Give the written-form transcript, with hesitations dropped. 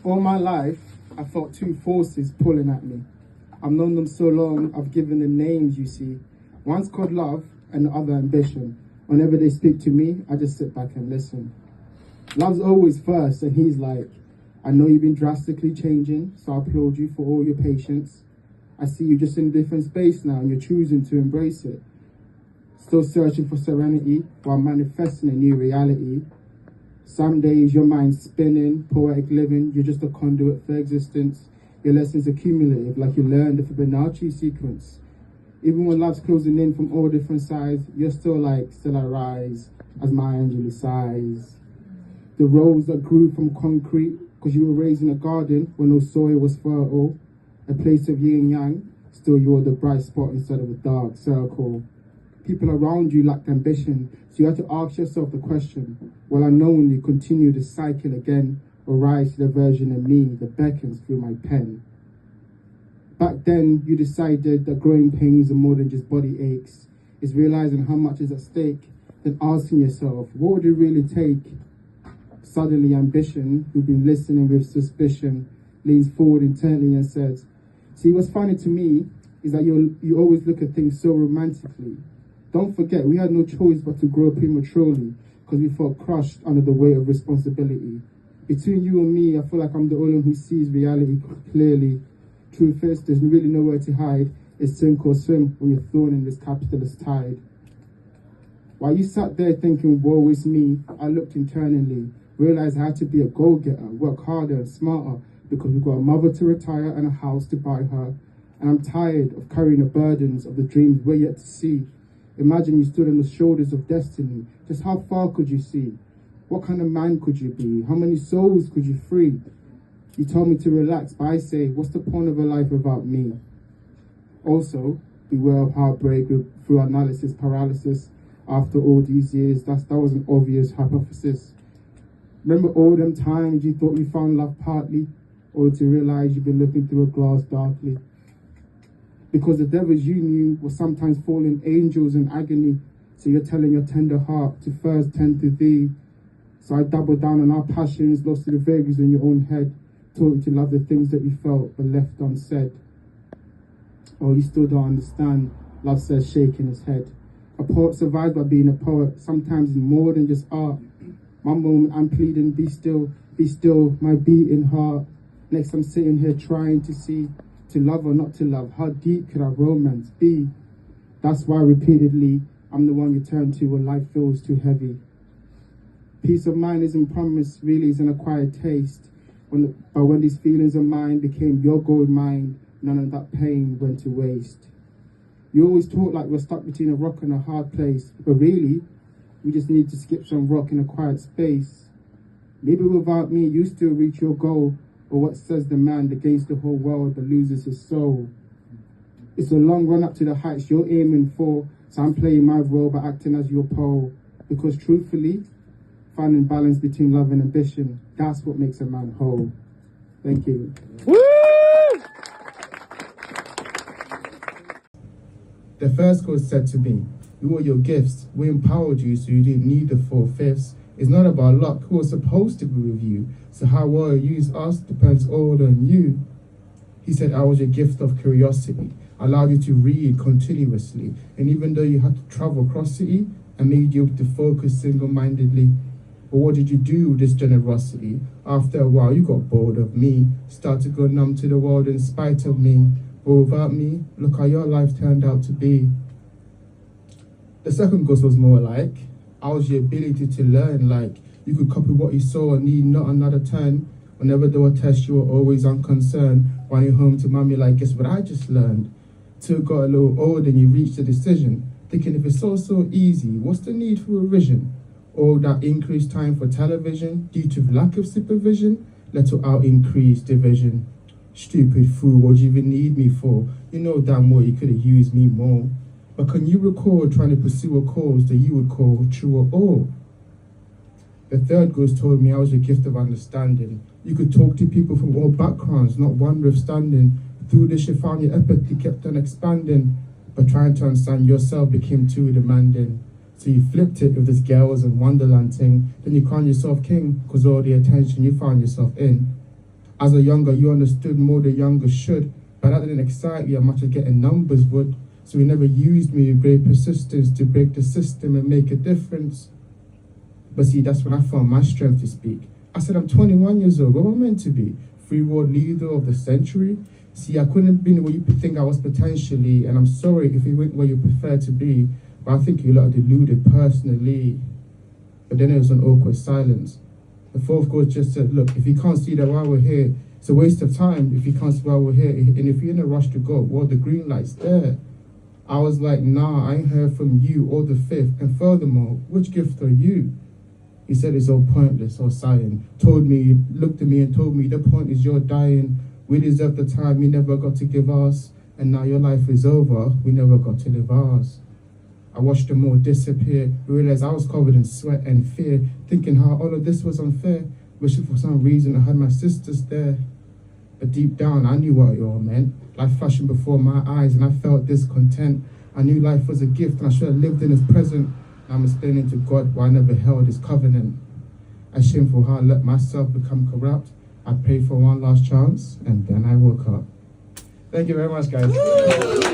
All my life, I felt two forces pulling at me. I've known them so long, I've given them names, you see. One's called love and the other ambition. Whenever they speak to me, I just sit back and listen. Love's always first, and he's like, I know you've been drastically changing, so I applaud you for all your patience. I see you just in a different space now, and you're choosing to embrace it. Still searching for serenity while manifesting a new reality. Some days your mind's spinning, poetic living, you're just a conduit for existence. Your lessons accumulative like you learned the Fibonacci sequence. Even when love's closing in from all different sides, you're still like, still I rise as my angel sighs. The rows that grew from concrete, because you were raised in a garden where no soil was fertile. A place of yin and yang, still you're the bright spot instead of a dark circle. People around you lacked ambition, so you had to ask yourself the question, will I knowingly continue the cycle again, or rise to the version of me that beckons through my pen? Back then, you decided that growing pains are more than just body aches. It's realizing how much is at stake, then asking yourself, what would it really take? Suddenly ambition, who'd been listening with suspicion, leans forward intently and says, see, what's funny to me is that you always look at things so romantically. Don't forget, we had no choice but to grow prematurely because we felt crushed under the weight of responsibility. Between you and me, I feel like I'm the only one who sees reality clearly. Truth is, there's really nowhere to hide. It's sink or swim when you're thrown in this capitalist tide. While you sat there thinking, woe is me, I looked internally, realized I had to be a go-getter, work harder and smarter, because we've got a mother to retire and a house to buy her. And I'm tired of carrying the burdens of the dreams we're yet to see. Imagine you stood on the shoulders of destiny. Just how far could you see? What kind of man could you be? How many souls could you free? You told me to relax, but I say, what's the point of a life without me? Also, beware of heartbreak through analysis paralysis. After all these years, that was an obvious hypothesis. Remember all them times you thought you found love partly, or to realize you've been looking through a glass darkly? Because the devils you knew were sometimes fallen angels in agony, so you're telling your tender heart to first tend to thee. So I doubled down on our passions, lost to the vagaries in your own head, taught you to love the things that you felt but left unsaid. Oh, you still don't understand, love says, shaking his head. A poet survives by being a poet, sometimes in more than just art. One moment I'm pleading, be still, my beating heart. Next I'm sitting here trying to see, to love or not to love, how deep could our romance be? That's why repeatedly I'm the one you turn to when life feels too heavy. Peace of mind isn't promised, really is an acquired taste. But when these feelings of mine became your gold mine, none of that pain went to waste. You always talk like we're stuck between a rock and a hard place, but really, we just need to skip some rock in a quiet space. Maybe without me, you still reach your goal, or what says the man against the whole world that loses his soul? It's a long run up to the heights you're aiming for, so I'm playing my role by acting as your pole. Because truthfully, finding balance between love and ambition, that's what makes a man whole. Thank you. Woo! The first quote said to me, we were your gifts, we empowered you so you didn't need the 4/5. It's not about luck, who was supposed to be with you, so how well you use us depends all on you. He said I was your gift of curiosity, allowed you to read continuously, and even though you had to travel across city, I made you able to focus single-mindedly. But what did you do with this generosity? After a while, you got bored of me, started to go numb to the world in spite of me. But without me, look how your life turned out to be. The second ghost was more like, I was your ability to learn, like you could copy what you saw and need not another turn. Whenever there were tests, you were always unconcerned. Running home to mommy like, guess what I just learned? Till it got a little older and you reached a decision, thinking if it's so easy, what's the need for revision? All that increased time for television due to lack of supervision led to our increased division. Stupid fool, what do you even need me for? You know damn well you could have used me more. But can you recall trying to pursue a cause that you would call true or all? The third ghost told me I was a gift of understanding. You could talk to people from all backgrounds, not one withstanding. Through this you found your empathy kept on expanding, but trying to understand yourself became too demanding. So you flipped it with this girls and wonderland thing, then you crowned yourself king, cause all the attention you found yourself in. As a younger, you understood more the younger should, but that didn't excite you as much as getting numbers would. So he never used me with great persistence to break the system and make a difference. But see, that's when I found my strength to speak. I said, I'm 21 years old. What am I meant to be? Free world leader of the century? See, I couldn't have been where you think I was potentially, and I'm sorry if you went where you prefer to be, but I think you lot are deluded personally. But then there was an awkward silence. The fourth coach just said, look, if you can't see that while we're here, it's a waste of time if you can't see why we're here. And if you're in a rush to go, well, the green light's there. I was like, nah, I ain't heard from you or the fifth. And furthermore, which gift are you? He said it's all pointless or sighing. Looked at me and told me the point is you're dying. We deserve the time you never got to give us. And now your life is over. We never got to live ours. I watched them all disappear. Realized I was covered in sweat and fear, thinking how all of this was unfair. Wishing for some reason I had my sisters there. But deep down, I knew what it all meant. Life flashing before my eyes, and I felt discontent. I knew life was a gift, and I should have lived in its present. Now I'm explaining to God why I never held his covenant. As shameful how I let myself become corrupt. I prayed for one last chance, and then I woke up. Thank you very much, guys.